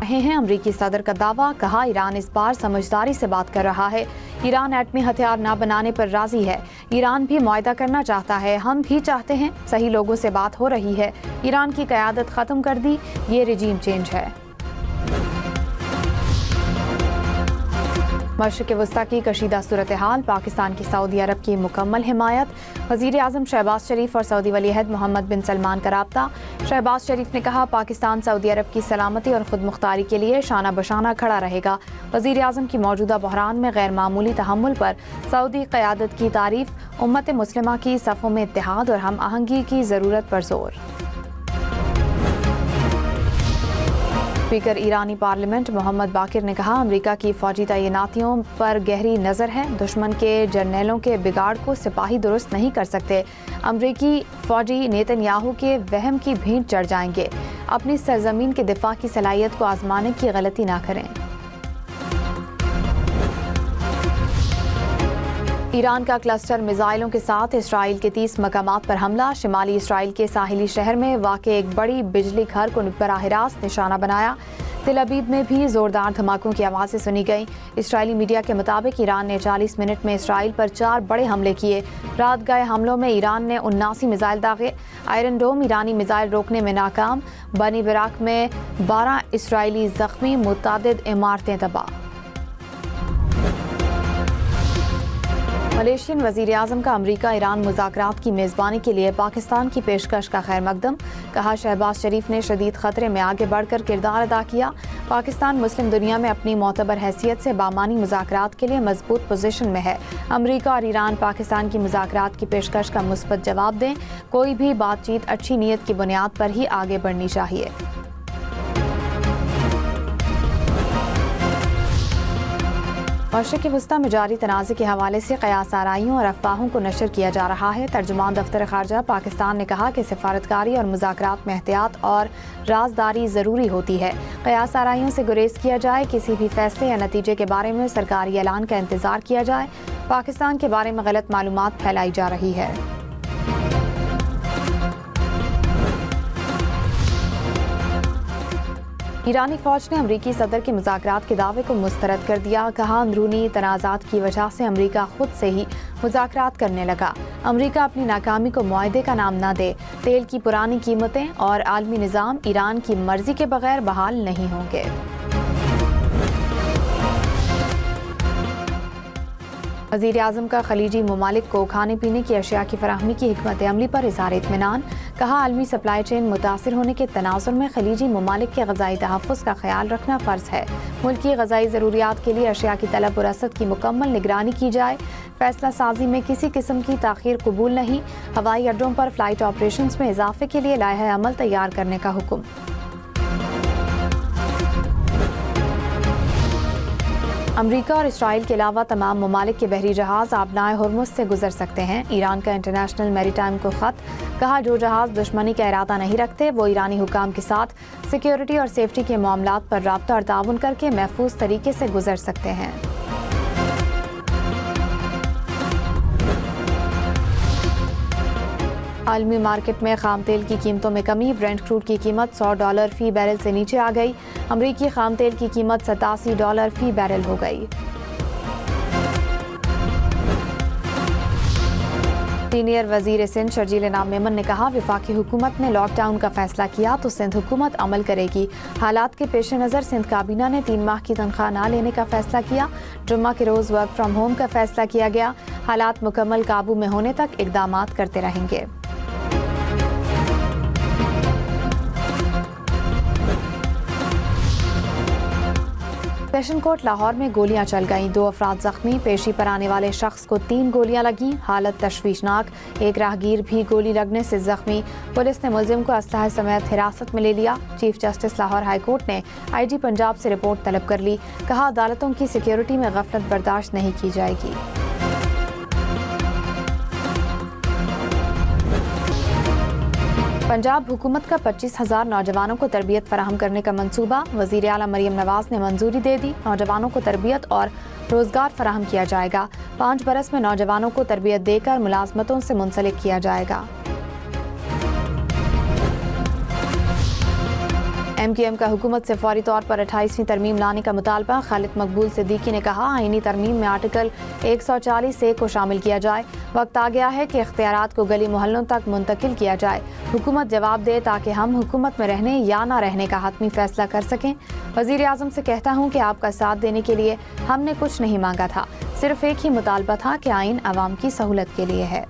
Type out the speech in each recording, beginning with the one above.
रहे हैं अमरीकी सदर का दावा, कहा ईरान इस बार समझदारी से बात कर रहा है। ईरान एटमी हथियार न बनाने पर राजी है। ईरान भी मुआहदा करना चाहता है, हम भी चाहते हैं। सही लोगों से बात हो रही है। ईरान की क़यादत ख़त्म कर दी, ये रिजीम चेंज है। मशरिक़ वस्ता की कशीदा सूरत हाल, पाकिस्तान की सऊदी अरब की मुकम्मल हिमायत। वज़ीर आज़म शहबाज शरीफ और सऊदी वली अहद मोहम्मद बिन सलमान का राब्ता। शहबाज शरीफ ने कहा, पाकिस्तान सऊदी अरब की सलामती और खुद मुख्तारी के लिए शाना बशाना खड़ा रहेगा। वज़ीर आज़म की मौजूदा बहरान में गैर मामूली तहम्मुल पर सऊदी क़यादत की तारीफ। उम्मत मुस्लिमा की सफ़ों में इत्तेहाद और हम आहंगी की ज़रूरत पर जोर। स्पीकर ईरानी पार्लियामेंट मोहम्मद बाकिर ने कहा, अमेरिका की फौजी तैनातियों पर गहरी नज़र है। दुश्मन के जर्नैलों के बिगाड़ को सिपाही दुरुस्त नहीं कर सकते। अमेरिकी फौजी नेतन्याहू के वहम की भीड़ चढ़ जाएंगे। अपनी सरजमीन के दिफा की सलाहियत को आजमाने की गलती ना करें। ईरान का क्लस्टर मिसाइलों के साथ इसराइल के 30 मकामात पर हमला। शिमाली इसराइल के साहिली शहर में वाक़े एक बड़ी बिजली घर को बराह रास्त निशाना बनाया। तिल अबीब में भी जोरदार धमाकों की आवाज़ें सुनी गईं। इसराइली मीडिया के मुताबिक ईरान ने 40 मिनट में इसराइल पर 4 बड़े हमले किए। रात गए हमलों में ईरान ने 79 मिसाइल दागे। आयरन डोम ईरानी मिसाइल रोकने में नाकाम। बनी बराक में 12 इसराइली जख्मी, मुतअद्दिद इमारतें तबाह। मलेशियन वज़ीर आज़म का अमरीका ईरान मुज़ाकरात की मेज़बानी के लिए पाकिस्तान की पेशकश का खैर मकदम। कहा, शहबाज शरीफ ने शदीद ख़तरे में आगे बढ़कर किरदार अदा किया। पाकिस्तान मुस्लिम दुनिया में अपनी मोतबर हैसियत से बामानी मुज़ाकरात के लिए मजबूत पोजीशन में है। अमरीका और ईरान पाकिस्तान की मुज़ाकरात की पेशकश का मुस्बत जवाब दें। कोई भी बातचीत अच्छी नीयत की बुनियाद पर ही आगे बढ़नी चाहिए। मशरिक़ वस्ता में जारी तनाज़े के हवाले से क़यास आराइयों और अफवाहों को नशर किया जा रहा है। तर्जुमान दफ्तर ख़ारजा पाकिस्तान ने कहा कि सिफारतकारी और मुज़ाकरात में एहतियात और राजदारी ज़रूरी होती है। क़यास आराइयों से गुरेज किया जाए। किसी भी फैसले या नतीजे के बारे में सरकारी ऐलान का इंतज़ार किया जाए। पाकिस्तान के बारे में गलत मालूमात फैलाई जा रही है। ईरानी फौज ने अमरीकी सदर के मुज़ाकरात के दावे को मुस्तरद कर दिया। कहा, अंदरूनी तनाज़ात की वजह से अमरीका खुद से ही मुज़ाकरात करने लगा। अमरीका अपनी नाकामी को मुआहदे का नाम न दे। तेल की पुरानी कीमतें और आलमी निज़ाम ईरान की मर्जी के बगैर बहाल नहीं होंगे। वज़ीर आज़म का खलीजी ममालिक को खाने पीने की अशिया की फराहमी की हिकमत अमली पर इज़हार इत्मीनान। कहा, आलमी सप्लाई चेन मुतासिर होने के तनाज़ुर में खलीजी ममालिक के ग़ज़ाई तहफ़्फ़ुज़ का ख्याल रखना फ़र्ज़ है। मुल्की ग़ज़ाई ज़रूरियात के लिए अशिया की तलब और रसद की मुकम्मल निगरानी की जाए। फैसला साजी में किसी किस्म की ताख़ीर कबूल नहीं। हवाई अड्डों पर फ़्लाइट ऑपरेशंस में इजाफ़े के लिए लाइहा अमल तैयार करने का हुक्म। अमरीका और इसराइल के अलावा तमाम ममालिक के बहरी जहाज़ आबनाए हुर्मुज़ से गुजर सकते हैं। ईरान का इंटरनेशनल मैरीटाइम को ख़त। कहा, जो जहाज़ दुश्मनी का इरादा नहीं रखते वो ईरानी हुकाम के साथ सिक्योरिटी और सेफ्टी के मामलात पर राब्ता और ताउन करके महफूज तरीके से गुजर सकते हैं। आलमी मार्केट में खाम तेल की कीमतों में कमी। ब्रेंट क्रूड की कीमत $100 फी बैरल से नीचे आ गई। अमरीकी खाम तेल की कीमत $87 फी बैरल हो गई। सीनियर वजीर सिंध शर्जील इनाम मेमन ने कहा, वफाकी हुकूमत ने लॉकडाउन का फैसला किया तो सिंध हुकूमत अमल करेगी। हालात के पेश नज़र सिंध काबीना ने 3 माह की तनख्वाह न लेने का फैसला किया। जुम्मा के रोज़ वर्क फ्राम होम का फैसला किया गया। हालात मुकम्मल काबू में होने तक इक़दामात करते रहेंगे। सेशन कोर्ट लाहौर में गोलियां चल गईं। 2 अफराद जख्मी। पेशी पर आने वाले शख्स को 3 गोलियां लगीं। हालत तशवीशनाक। एक राहगीर भी गोली लगने से जख्मी। पुलिस ने मुलजिम को असलहा समेत हिरासत में ले लिया। Chief justice Lahore high court ने IG पंजाब से रिपोर्ट तलब कर ली। कहा, अदालतों की सिक्योरिटी में गफलत बर्दाश्त नहीं की जाएगी। पंजाब हुकूमत का 25,000 नौजवानों को तरबियत फराहम करने का मंसूबा। वज़ीर आला मरियम नवाज ने मंजूरी दे दी। नौजवानों को तरबियत और रोजगार फराहम किया जाएगा। 5 बरस में नौजवानों को तरबियत देकर मुलाजमतों से मुंसलिक किया जाएगा। MQM का हुकूमत से फौरी तौर पर 28वीं तरमीम लाने का मुतालबा। खालिद मकबूल सिद्दीकी ने कहा, आईनी तरमीम में आर्टिकल 140A को शामिल किया जाए। वक्त आ गया है कि इख्तियारात को गली मोहल्लों तक मुंतकिल किया जाए। हुकूमत जवाब दे ताकि हम हुकूमत में रहने या ना रहने का हतमी फैसला कर सकें। वज़ीर आज़म से कहता हूँ कि आपका साथ देने के लिए हमने कुछ नहीं मांगा था, सिर्फ एक ही मुतालबा था कि आइन अवाम की सहूलत के लिए है।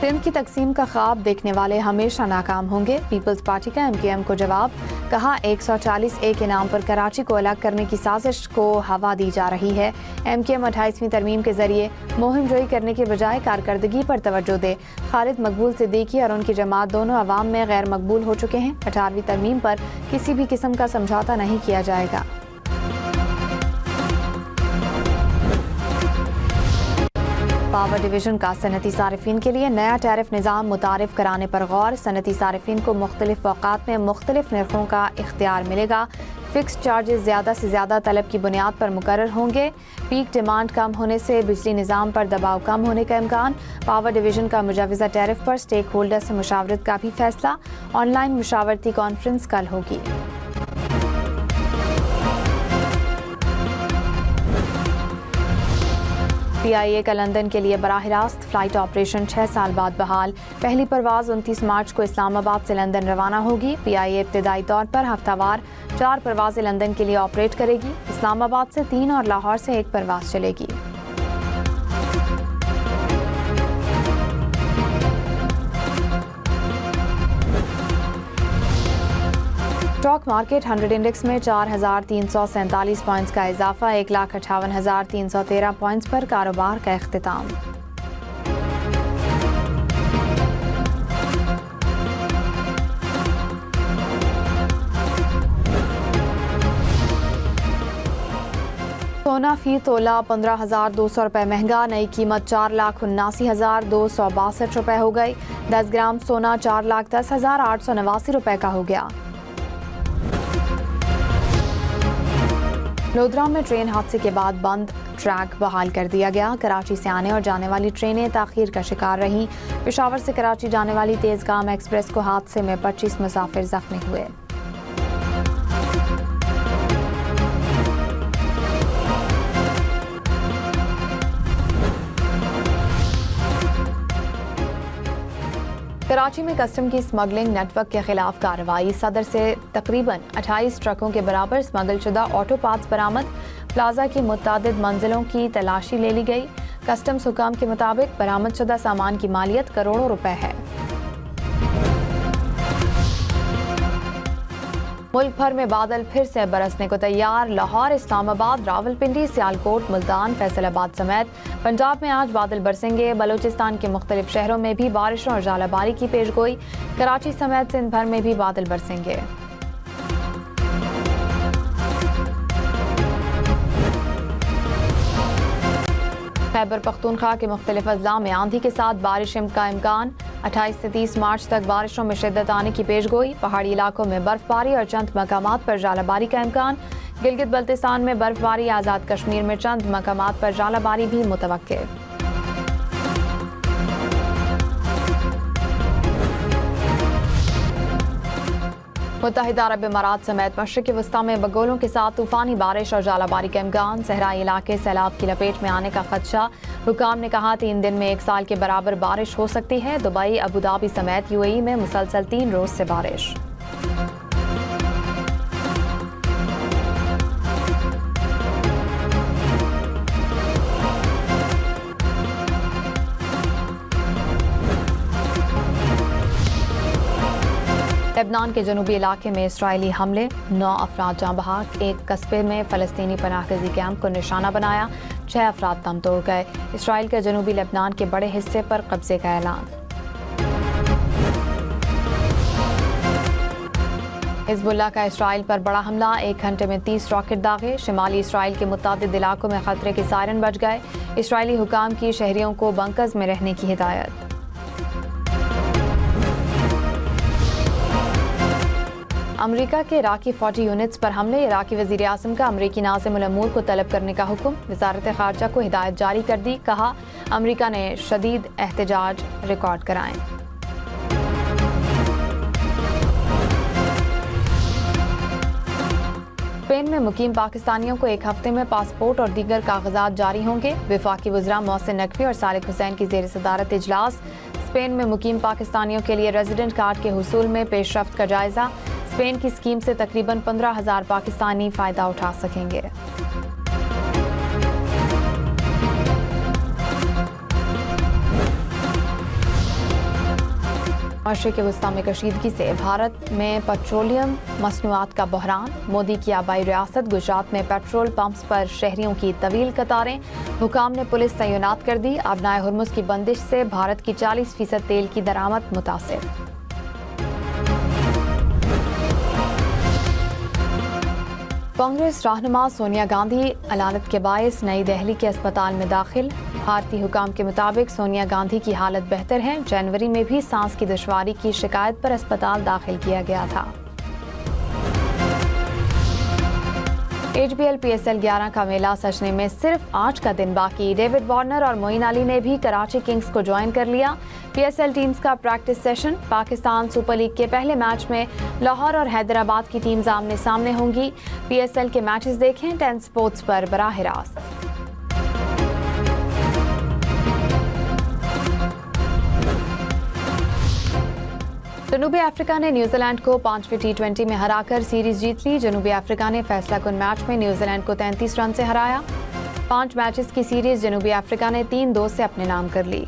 सिंध की तकसीम का ख्वाब देखने वाले हमेशा नाकाम होंगे। पीपल्स पार्टी का MQM को जवाब। कहा, 140A के नाम पर कराची को अलग करने की साजिश को हवा दी जा रही है। MQM 28वीं तरमीम के जरिए मुहिम जोई करने के बजाय कारकर्दगी पर तवज्जो दे। खालिद मकबूल सिद्दीकी और उनकी जमात दोनों अवाम में गैर मकबूल हो चुके हैं। 18वीं तरमीम पर किसी भी किस्म का समझौता नहीं किया जाएगा। पावर डिवीजन का सनती सारिफिन के लिए नया टैरिफ निज़ाम मुतारिफ कराने पर गौर। सनती सारिफिन को मुख्तलिफ औकात में मुख्तलिफ नरखों का इख्तियार मिलेगा। फिक्स चार्जेस ज़्यादा से ज़्यादा तलब की बुनियाद पर मुकर्रर होंगे। पीक डिमांड कम होने से बिजली निज़ाम पर दबाव कम होने का इम्कान। पावर डिवीजन का मुजवज़ा टैरिफ पर स्टेक होल्डर से मुशावरत का भी फैसला। ऑनलाइन मुशावरती कॉन्फ्रेंस कल होगी। PIA का लंदन के लिए बराह रास्त फ्लाइट ऑपरेशन 6 साल बाद बहाल। पहली परवाज़ 29 मार्च को इस्लामाबाद से लंदन रवाना होगी। PIA इब्तिदाई तौर पर हफ्तावार 4 परवाज़ें लंदन के लिए ऑपरेट करेगी। इस्लामाबाद से 3 और लाहौर से 1 परवाज़ चलेगी। स्टॉक मार्केट 100 इंडेक्स में 4,347 पॉइंट्स का इजाफा। 1,58,313 पॉइंट्स पर कारोबार का इख्तिताम। सोना फी तोला 15,200 रुपये महंगा। नई कीमत 4,79,262 रुपये हो गई। 10 ग्राम सोना 4,10,889 रुपये का हो गया। लोधरा में ट्रेन हादसे के बाद बंद ट्रैक बहाल कर दिया गया। कराची से आने और जाने वाली ट्रेनें ताखीर का शिकार रहीं। पेशावर से कराची जाने वाली तेजगाम एक्सप्रेस को हादसे में 25 मुसाफिर जख्मी हुए। कराची में कस्टम की स्मगलिंग नेटवर्क के खिलाफ कार्रवाई। सदर से तकरीबन 28 ट्रकों के बराबर स्मगल शुदा ऑटो पार्ट्स बरामद। प्लाजा की मुतादिद मंजिलों की तलाशी ले ली गई। कस्टम्स हुकाम के मुताबिक बरामद शुदा सामान की मालियत करोड़ों रुपए है। मुल्क भर में बादल फिर से बरसने को तैयार। लाहौर, इस्लामाबाद, रावलपिंडी, सियालकोट, मुल्तान, फैसलाबाद समेत पंजाब में आज बादल बरसेंगे। बलूचिस्तान के मुख्तलिफ शहरों में भी बारिशों और जालाबारी की पेशगोई। कराची समेत सिंध भर में भी बादल बरसेंगे। खैबर पख्तूनख्वा के मुख्तलिफ अजला में आंधी के साथ बारिश का इम्कान। 28 से 30 मार्च तक बारिशों में शिद्दत आने की पेशगोई। पहाड़ी इलाकों में बर्फबारी और चंद मकामात पर जालाबारी का इम्कान। गिलगित बल्तिस्तान में बर्फबारी। आज़ाद कश्मीर में चंद मकामात पर जालाबारी भी मुतवक्के। मुत्तहिदा अरब इमारात समेत मशरिक़ी वस्ता में बगोलों के साथ तूफानी बारिश और जालाबारी का इम्कान। सहराई इलाके सैलाब की लपेट में आने का खदशा। हुकाम ने कहा 3 दिन में 1 साल के बराबर बारिश हो सकती है। दुबई, अबूधाबी समेत UAE में मुसलसल 3 रोज से बारिश। लेबनान के जनूबी इलाके में इसराइली हमले। 9 अफराद जाँ बहक। एक कस्बे में फ़लस्तीनी पनाहगज़ी कैंप को निशाना बनाया। 6 अफराद दम तोड़ गए। इसराइल के जनूबी लेबनान के बड़े हिस्से पर कब्जे का ऐलान। हिज़्बुल्लाह का इसराइल पर बड़ा हमला। 1 घंटे में 30 रॉकेट दागे। शिमाली इसराइल के मुतादिद इलाकों में खतरे के सायरन बज गए। इसराइली हुकाम की शहरियों को बंकर्स में रहने की हिदायत। अमेरिका के इराकी फौजी यूनिट्स पर हमले, इराकी वज़ीर आज़म का अमेरिकी नाज़िम उल अमूर को तलब करने का हुक्म। वज़ारत ख़ारजा को हिदायत जारी कर दी, कहा अमेरिका ने शदीद एहतजाज रिकॉर्ड कराएं। स्पेन में मुकीम पाकिस्तानियों को एक हफ्ते में पासपोर्ट और दीगर कागजात जारी होंगे। वफाकी वज़रा मोहसिन नकवी और सालिक हुसैन की ज़ेर सदारत इजलास। स्पेन में मुकीम पाकिस्तानियों के लिए रेजिडेंट कार्ड के हुसूल में पेशरफ्त का जायजा। स्पेन की स्कीम से तकरीबन 15,000 पाकिस्तानी फ़ायदा उठा सकेंगे। मशरिक़ वस्ता में कशीदगी से भारत में पेट्रोलियम मसनूआत का बहरान। मोदी की आबाई रियासत गुजरात में पेट्रोल पंप्स पर शहरियों की तवील कतारें। हुकाम ने पुलिस तैनात कर दी। अबनाए हुर्मुज़ की बंदिश से भारत की 40% तेल की दरामद मुतासिर। कांग्रेस रहनुमा सोनिया गांधी अलालत के बायस नई दिल्ली के अस्पताल में दाखिल। भारतीय हुकाम के मुताबिक सोनिया गांधी की हालत बेहतर है। जनवरी में भी सांस की दुश्वारी की शिकायत पर अस्पताल दाखिल किया गया था। HBL PSL 11 का मेला सजने में सिर्फ 8 का दिन बाकी। डेविड वार्नर और मोइन अली ने भी कराची किंग्स को ज्वाइन कर लिया। PSL टीम्स का practice session. Pakistan super league के पहले मैच में लाहौर और हैदराबाद की टीम्स आमने सामने होंगी। PSL के मैचेस देखें 10 स्पोर्ट्स पर बराह रास्त। जनूबी अफ्रीका ने न्यूजीलैंड को 5वें T20 में हराकर सीरीज जीत ली। जनूबी अफ्रीका ने फैसलाकुन मैच में न्यूजीलैंड को 33 रन से हराया। 5 मैचेस की सीरीज जनूबी अफ्रीका ने 3-2 से अपने नाम कर ली।